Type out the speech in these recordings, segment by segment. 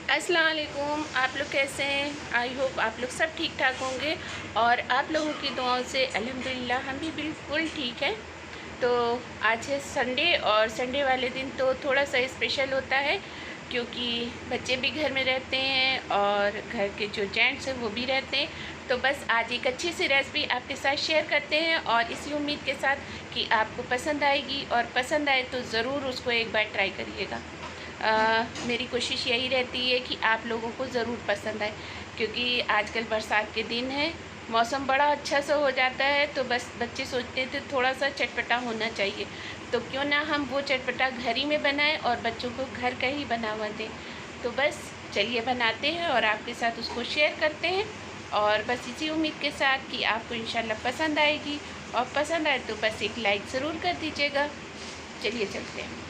अस्सलाम वालेकुम। आप लोग कैसे हैं? आई होप आप लोग सब ठीक ठाक होंगे और आप लोगों की दुआओं से अल्हम्दुलिल्लाह हम भी बिल्कुल ठीक हैं। तो आज है संडे और संडे वाले दिन तो थोड़ा सा स्पेशल होता है क्योंकि बच्चे भी घर में रहते हैं और घर के जो जेंट्स हैं वो भी रहते हैं। तो बस आज एक अच्छी सी रेसिपी आपके साथ शेयर करते हैं और इसी उम्मीद के साथ कि आपको पसंद आएगी और पसंद आए तो ज़रूर उसको एक बार ट्राई करिएगा। मेरी कोशिश यही रहती है कि आप लोगों को ज़रूर पसंद आए क्योंकि आजकल बरसात के दिन है, मौसम बड़ा अच्छा सा हो जाता है तो बस बच्चे सोचते थे थोड़ा सा चटपटा होना चाहिए। तो क्यों ना हम वो चटपटा घर ही में बनाएं और बच्चों को घर का ही बना हुआ दें। तो बस चलिए बनाते हैं और आपके साथ उसको शेयर करते हैं और बस इसी उम्मीद के साथ कि आपको इंशाल्लाह पसंद आएगी और पसंद आए तो बस एक लाइक ज़रूर कर दीजिएगा। चलिए चलते हैं।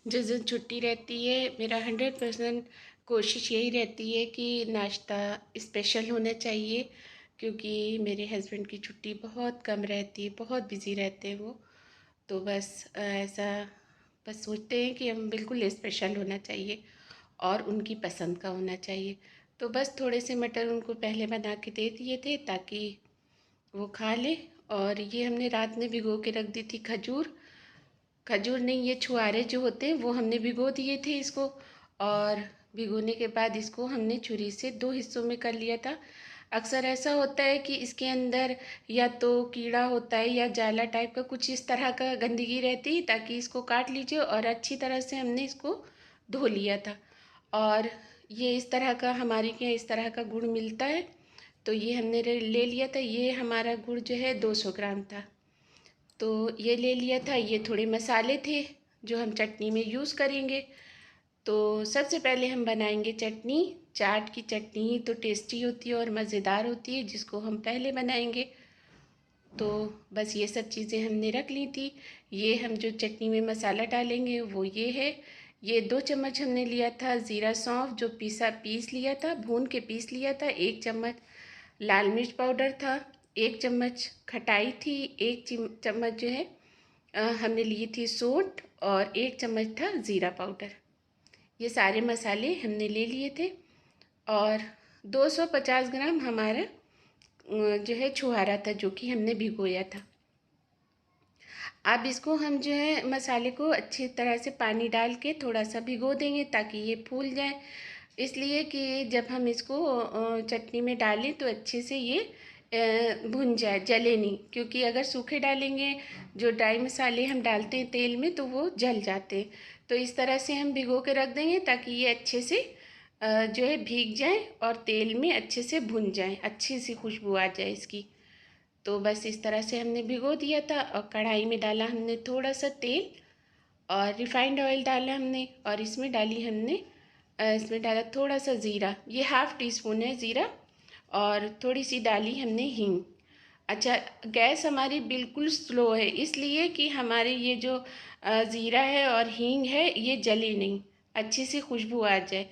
जिस दिन छुट्टी रहती है मेरा 100% कोशिश यही रहती है कि नाश्ता स्पेशल होना चाहिए क्योंकि मेरे हस्बैंड की छुट्टी बहुत कम रहती है, बहुत बिज़ी रहते हैं वो। तो बस ऐसा बस सोचते हैं कि हम बिल्कुल स्पेशल होना चाहिए और उनकी पसंद का होना चाहिए। तो बस थोड़े से मटर उनको पहले बना के दे दिए थे ताकि वो खा ले। और ये हमने रात में भिगो के रख दी थी खजूर। खजूर नहीं, ये छुआरे जो होते हैं वो हमने भिगो दिए थे इसको। और भिगोने के बाद इसको हमने छुरी से दो हिस्सों में कर लिया था। अक्सर ऐसा होता है कि इसके अंदर या तो कीड़ा होता है या जाला टाइप का कुछ इस तरह का गंदगी रहती है, ताकि इसको काट लीजिए। और अच्छी तरह से हमने इसको धो लिया था। और ये इस तरह का हमारे यहाँ इस तरह का गुड़ मिलता है, तो ये हमने ले लिया था। ये हमारा गुड़ जो है 200 ग्राम था, तो ये ले लिया था। ये थोड़े मसाले थे जो हम चटनी में यूज़ करेंगे। तो सबसे पहले हम बनाएंगे चटनी। चाट की चटनी ही तो टेस्टी होती है और मज़ेदार होती है, जिसको हम पहले बनाएंगे। तो बस ये सब चीज़ें हमने रख ली थी। ये हम जो चटनी में मसाला डालेंगे वो ये है। ये 2 चम्मच हमने लिया था ज़ीरा सौंफ, जो पीस लिया था, भून के पीस लिया था। 1 चम्मच लाल मिर्च पाउडर था। 1 चम्मच खटाई थी। 1 चम्मच जो है हमने ली थी सौंठ। और 1 चम्मच था ज़ीरा पाउडर। ये सारे मसाले हमने ले लिए थे। और 250 ग्राम हमारा जो है छुहारा था, जो कि हमने भिगोया था। अब इसको हम जो है मसाले को अच्छी तरह से पानी डाल के थोड़ा सा भिगो देंगे ताकि ये फूल जाए। इसलिए कि जब हम इसको चटनी में डालें तो अच्छे से ये भुन जाए, जले नहीं। क्योंकि अगर सूखे डालेंगे, जो ड्राई मसाले हम डालते हैं तेल में, तो वो जल जाते हैं। तो इस तरह से हम भिगो के रख देंगे ताकि ये अच्छे से जो है भीग जाए और तेल में अच्छे से भुन जाए, अच्छी सी खुशबू आ जाए इसकी। तो बस इस तरह से हमने भिगो दिया था। और कढ़ाई में डाला हमने थोड़ा सा तेल और रिफाइंड ऑयल डाला हमने। और इसमें डाला थोड़ा सा ज़ीरा, ये 1/2 टीस्पून है ज़ीरा। और थोड़ी सी डाली हमने हींग। अच्छा, गैस हमारी बिल्कुल स्लो है, इसलिए कि हमारे ये जो ज़ीरा है और हींग है ये जले नहीं, अच्छी सी खुशबू आ जाए।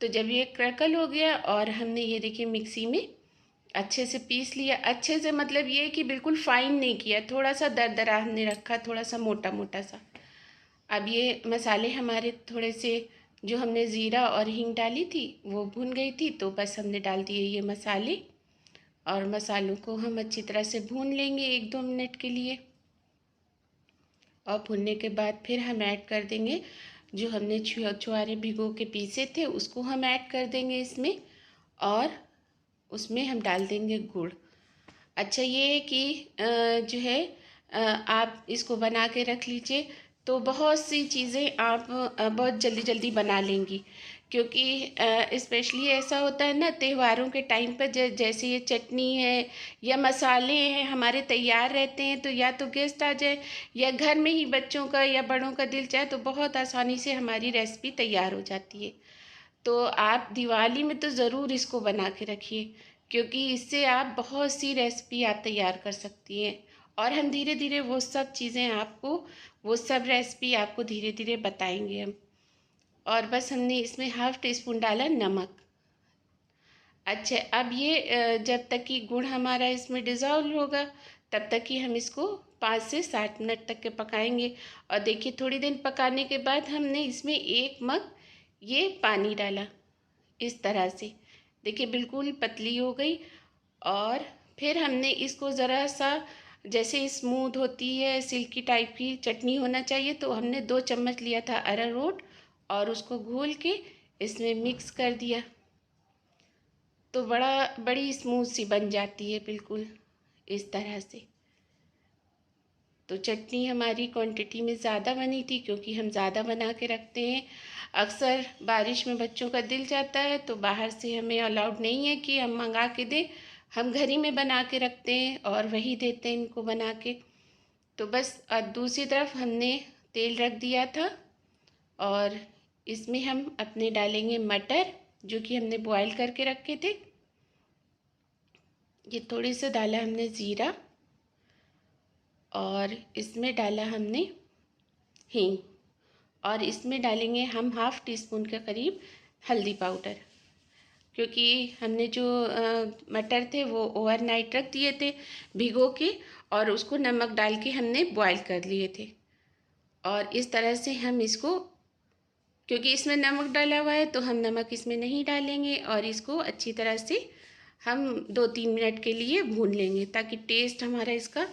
तो जब ये क्रैकल हो गया और हमने ये देखिए मिक्सी में अच्छे से पीस लिया। अच्छे से मतलब ये कि बिल्कुल फाइन नहीं किया, थोड़ा सा दरदरा हमने रखा, थोड़ा सा मोटा मोटा सा। अब ये मसाले हमारे थोड़े से, जो हमने ज़ीरा और हींग डाली थी वो भुन गई थी, तो बस हमने डाल दिए ये मसाले। और मसालों को हम अच्छी तरह से भून लेंगे 1-2 मिनट के लिए। और भुनने के बाद फिर हम ऐड कर देंगे जो हमने छुहारे भिगो के पीसे थे, उसको हम ऐड कर देंगे इसमें। और उसमें हम डाल देंगे गुड़। अच्छा, ये है कि जो है आप इसको बना के रख लीजिए तो बहुत सी चीज़ें आप बहुत जल्दी जल्दी बना लेंगी। क्योंकि स्पेशली ऐसा होता है ना त्योहारों के टाइम पर, जैसे ये चटनी है या मसाले हैं हमारे तैयार रहते हैं, तो या तो गेस्ट आ जाए या घर में ही बच्चों का या बड़ों का दिल चाहे तो बहुत आसानी से हमारी रेसिपी तैयार हो जाती है। तो आप दिवाली में तो ज़रूर इसको बना के रखिए, क्योंकि इससे आप बहुत सी रेसिपी आप तैयार कर सकती हैं। और हम धीरे धीरे वो सब रेसिपी आपको धीरे धीरे बताएंगे हम। और बस हमने इसमें 1/2 टीस्पून डाला नमक। अच्छा, अब ये जब तक कि गुड़ हमारा इसमें डिज़ोल्व होगा तब तक कि हम इसको 5 से 7 मिनट तक के पकाएंगे। और देखिए थोड़ी देर पकाने के बाद हमने इसमें 1 मग ये पानी डाला। इस तरह से देखिए बिल्कुल पतली हो गई। और फिर हमने इसको ज़रा सा जैसे स्मूथ होती है सिल्की टाइप की चटनी होना चाहिए, तो हमने 2 चम्मच लिया था अरारोट और उसको घोल के इसमें मिक्स कर दिया, तो बड़ी स्मूथ सी बन जाती है बिल्कुल इस तरह से। तो चटनी हमारी क्वांटिटी में ज़्यादा बनी थी क्योंकि हम ज़्यादा बना के रखते हैं। अक्सर बारिश में बच्चों का दिल जाता है तो बाहर से हमें अलाउड नहीं है कि हम मंगा के दें, हम घर ही में बना के रखते हैं और वही देते हैं इनको बना के। तो बस दूसरी तरफ हमने तेल रख दिया था और इसमें हम अपने डालेंगे मटर जो कि हमने बॉईल करके रखे थे। ये थोड़ी सा डाला हमने ज़ीरा और इसमें डाला हमने हींग और इसमें डालेंगे हम 1/2 टीस्पून के करीब हल्दी पाउडर, क्योंकि हमने जो मटर थे वो ओवरनाइट रख दिए थे भिगो के और उसको नमक डाल के हमने बॉईल कर लिए थे। और इस तरह से हम इसको, क्योंकि इसमें नमक डाला हुआ है तो हम नमक इसमें नहीं डालेंगे और इसको अच्छी तरह से हम 2-3 मिनट के लिए भून लेंगे ताकि टेस्ट हमारा इसका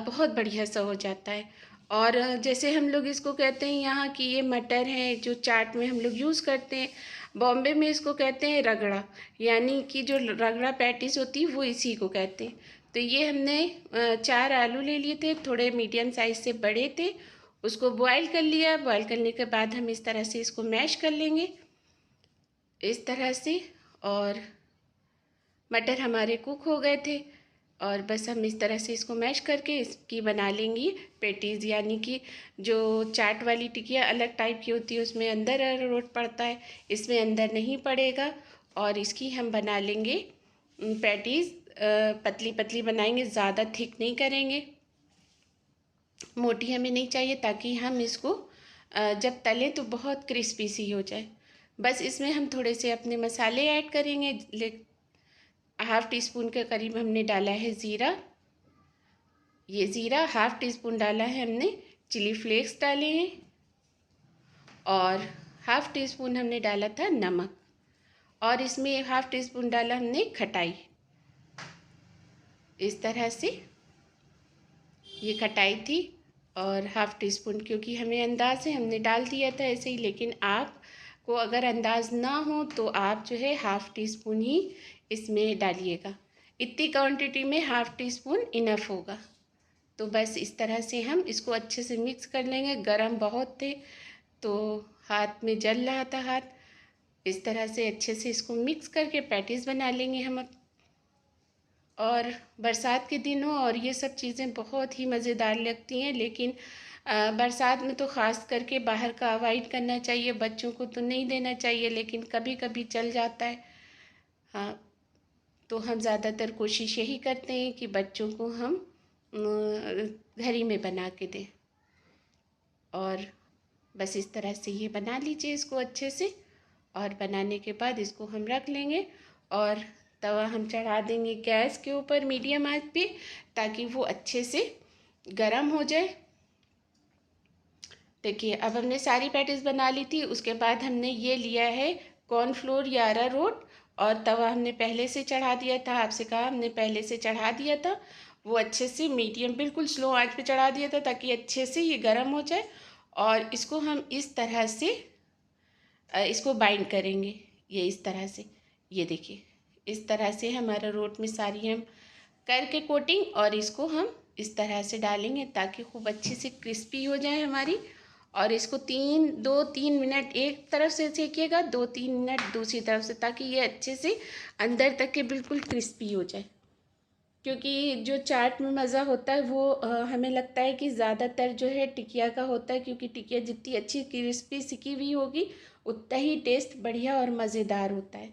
बहुत बढ़िया सा हो जाता है। और जैसे हम लोग इसको कहते हैं यहाँ कि ये मटर है जो चाट में हम लोग यूज़ करते हैं, बॉम्बे में इसको कहते हैं रगड़ा, यानी कि जो रगड़ा पैटीज होती है वो इसी को कहते हैं। तो ये हमने 4 आलू ले लिए थे, थोड़े मीडियम साइज़ से बड़े थे, उसको बॉईल कर लिया। बॉईल करने के बाद हम इस तरह से इसको मैश कर लेंगे इस तरह से। और मटर हमारे कुक हो गए थे और बस हम इस तरह से इसको मैश करके इसकी बना लेंगी पेटीज़, यानी कि जो चाट वाली टिकिया अलग टाइप की होती है उसमें अंदर अरारोट पड़ता है, इसमें अंदर नहीं पड़ेगा। और इसकी हम बना लेंगे पैटीज़, पतली पतली बनाएंगे, ज़्यादा थिक नहीं करेंगे, मोटी हमें नहीं चाहिए, ताकि हम इसको जब तलें तो बहुत क्रिस्पी सी हो जाए। बस इसमें हम थोड़े से अपने मसाले ऐड करेंगे। 1/2 टीस्पून के करीब हमने डाला है ज़ीरा, ये ज़ीरा 1/2 टीस्पून डाला है हमने चिली फ्लेक्स डाले हैं और 1/2 टीस्पून हमने डाला था नमक और इसमें 1/2 टीस्पून डाला हमने खटाई। इस तरह से ये खटाई थी और 1/2 टीस्पून, क्योंकि हमें अंदाज़ है हमने डाल दिया था ऐसे ही, लेकिन आपको अगर अंदाज़ ना हो तो आप जो है 1/2 टीस्पून ही इसमें डालिएगा। इतनी क्वांटिटी में 1/2 टीस्पून इनफ होगा। तो बस इस तरह से हम इसको अच्छे से मिक्स कर लेंगे। गरम बहुत थे तो हाथ में जल रहा था हाथ। इस तरह से अच्छे से इसको मिक्स करके पैटीज़ बना लेंगे हम। और बरसात के दिन हो और ये सब चीज़ें बहुत ही मज़ेदार लगती हैं, लेकिन बरसात में तो ख़ास करके बाहर का अवॉइड करना चाहिए, बच्चों को तो नहीं देना चाहिए, लेकिन कभी कभी चल जाता है। हाँ, तो हम ज़्यादातर कोशिश यही करते हैं कि बच्चों को हम घर ही में बना के दें। और बस इस तरह से ये बना लीजिए इसको अच्छे से। और बनाने के बाद इसको हम रख लेंगे और तवा हम चढ़ा देंगे गैस के ऊपर मीडियम आंच पे, ताकि वो अच्छे से गरम हो जाए। देखिए अब हमने सारी पैटीज़ बना ली थी। उसके बाद हमने ये लिया है कॉर्नफ्लोर या अरारोट और तवा हमने पहले से चढ़ा दिया था, आपसे कहा हमने पहले से चढ़ा दिया था, वो अच्छे से मीडियम बिल्कुल स्लो आंच पे चढ़ा दिया था ताकि अच्छे से ये गर्म हो जाए। और इसको हम इस तरह से इसको बाइंड करेंगे, ये इस तरह से, ये देखिए इस तरह से हमारा रोट में सारी हम करके कोटिंग, और इसको हम इस तरह से डालेंगे ताकि खूब अच्छी से क्रिस्पी हो जाए हमारी। और इसको 2-3 मिनट एक तरफ से सेकिएगा, 2-3 मिनट दूसरी तरफ से, ताकि ये अच्छे से अंदर तक के बिल्कुल क्रिस्पी हो जाए। क्योंकि जो चाट में मज़ा होता है वो हमें लगता है कि ज़्यादातर जो है टिकिया का होता है, क्योंकि टिकिया जितनी अच्छी क्रिस्पी सिकी हुई होगी उतना ही टेस्ट बढ़िया और मज़ेदार होता है।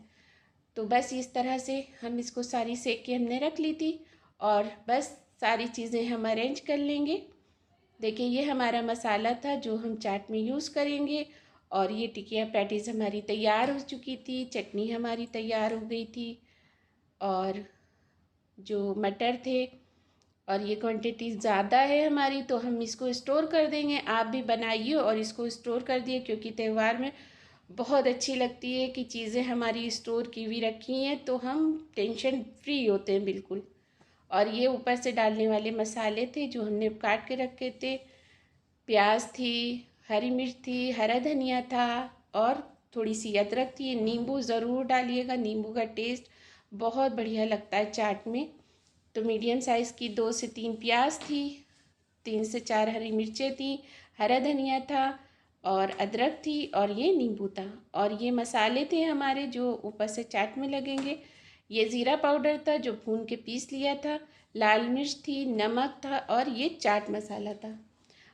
तो बस इस तरह से हम इसको सारी सेक के हमने रख ली थी और बस सारी चीज़ें हम अरेंज कर लेंगे। देखिए ये हमारा मसाला था जो हम चाट में यूज़ करेंगे और ये टिकिया पैटीज़ हमारी तैयार हो चुकी थी, चटनी हमारी तैयार हो गई थी और जो मटर थे, और ये क्वांटिटी ज़्यादा है हमारी तो हम इसको स्टोर कर देंगे। आप भी बनाइए और इसको स्टोर कर दिए, क्योंकि त्यौहार में बहुत अच्छी लगती है कि चीज़ें हमारी स्टोर की हुई रखी हैं, तो हम टेंशन फ्री होते हैं बिल्कुल। और ये ऊपर से डालने वाले मसाले थे जो हमने काट के रखे थे। प्याज थी, हरी मिर्च थी, हरा धनिया था और थोड़ी सी अदरक थी। नींबू ज़रूर डालिएगा, नींबू का टेस्ट बहुत बढ़िया लगता है चाट में। तो मीडियम साइज़ की 2 से 3 प्याज थी, 3 से 4 हरी मिर्चें थी, हरा धनिया था और अदरक थी और ये नींबू था। और ये मसाले थे हमारे जो ऊपर से चाट में लगेंगे। ये ज़ीरा पाउडर था जो भून के पीस लिया था, लाल मिर्च थी, नमक था और ये चाट मसाला था।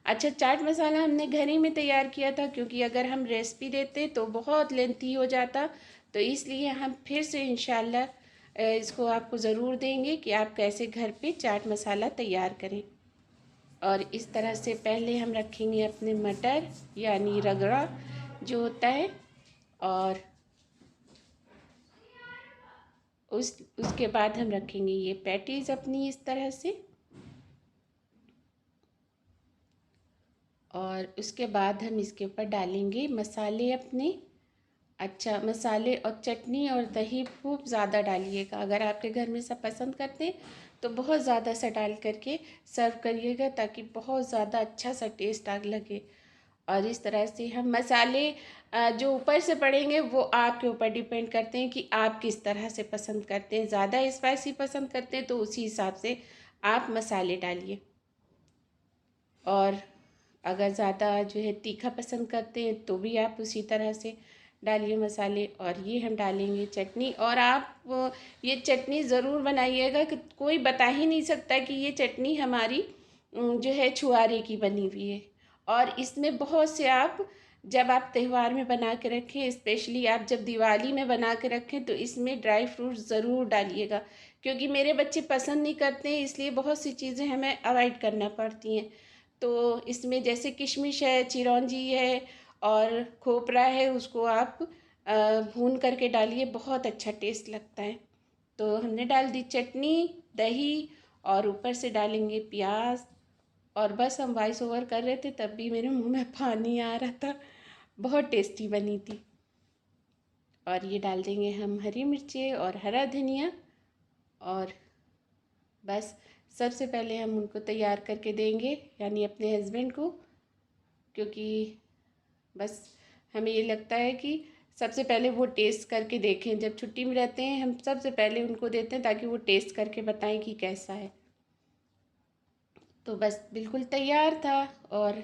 अच्छा, चाट मसाला हमने घर ही में तैयार किया था क्योंकि अगर हम रेसिपी देते तो बहुत लेंथी हो जाता, तो इसलिए हम फिर से इंशाल्लाह इसको आपको ज़रूर देंगे कि आप कैसे घर पे चाट मसाला तैयार करें। और इस तरह से पहले हम रखेंगे अपने मटर यानी रगड़ा जो होता है, और उसके बाद हम रखेंगे ये पैटीज़ अपनी इस तरह से। और उसके बाद हम इसके ऊपर डालेंगे मसाले अपने। अच्छा, मसाले और चटनी और दही खूब ज़्यादा डालिएगा। अगर आपके घर में सब पसंद करते हैं तो बहुत ज़्यादा सा डाल करके सर्व करिएगा ताकि बहुत ज़्यादा अच्छा सा टेस्ट आग लगे। और इस तरह से हम मसाले जो ऊपर से पड़ेंगे वो आपके ऊपर डिपेंड करते हैं कि आप किस तरह से पसंद करते हैं। ज़्यादा स्पाइसी पसंद करते हैं तो उसी हिसाब से आप मसाले डालिए, और अगर ज़्यादा जो है तीखा पसंद करते हैं तो भी आप उसी तरह से डालिए मसाले। और ये हम डालेंगे चटनी। और आप ये चटनी ज़रूर बनाइएगा कि कोई बता ही नहीं सकता कि ये चटनी हमारी जो है छुआरे की बनी हुई है। और इसमें बहुत से आप जब आप त्यौहार में बना के रखें, स्पेशली आप जब दिवाली में बना के रखें, तो इसमें ड्राई फ्रूट ज़रूर डालिएगा क्योंकि मेरे बच्चे पसंद नहीं करते हैं, इसलिए बहुत सी चीज़ें हमें अवॉइड करना पड़ती हैं। तो इसमें जैसे किशमिश है, चिरौंजी है और खोपरा है, उसको आप भून करके डालिए, बहुत अच्छा टेस्ट लगता है। तो हमने डाल दी चटनी, दही और ऊपर से डालेंगे प्याज। और बस हम वॉइस ओवर कर रहे थे तब भी मेरे मुंह में पानी आ रहा था, बहुत टेस्टी बनी थी। और ये डाल देंगे हम हरी मिर्ची और हरा धनिया। और बस सबसे पहले हम उनको तैयार करके देंगे यानी अपने हस्बैंड को, क्योंकि बस हमें ये लगता है कि सबसे पहले वो टेस्ट करके देखें। जब छुट्टी में रहते हैं हम सबसे पहले उनको देते हैं ताकि वो टेस्ट करके बताएं कि कैसा है। तो बस बिल्कुल तैयार था। और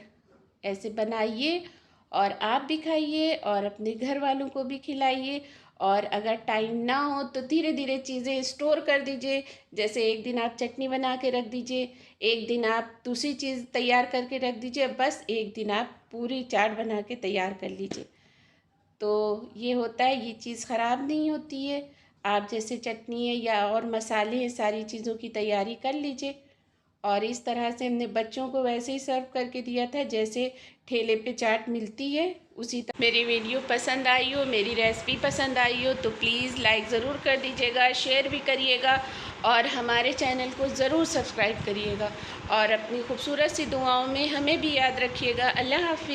ऐसे बनाइए और आप भी खाइए और अपने घर वालों को भी खिलाइए। और अगर टाइम ना हो तो धीरे धीरे चीज़ें स्टोर कर दीजिए। जैसे एक दिन आप चटनी बना के रख दीजिए, एक दिन आप दूसरी चीज़ तैयार करके रख दीजिए, बस एक दिन आप पूरी चाट बना के तैयार कर लीजिए। तो ये होता है, ये चीज़ ख़राब नहीं होती है। आप जैसे चटनी है या और मसाले हैं, सारी चीज़ों की तैयारी कर लीजिए। और इस तरह से हमने बच्चों को वैसे ही सर्व करके दिया था जैसे ठेले पे चाट मिलती है उसी तरह। मेरी वीडियो पसंद आई हो, मेरी रेसिपी पसंद आई हो तो प्लीज़ लाइक ज़रूर कर दीजिएगा, शेयर भी करिएगा और हमारे चैनल को ज़रूर सब्सक्राइब करिएगा। और अपनी खूबसूरत सी दुआओं में हमें भी याद रखिएगा। अल्लाह हाफ़िज़।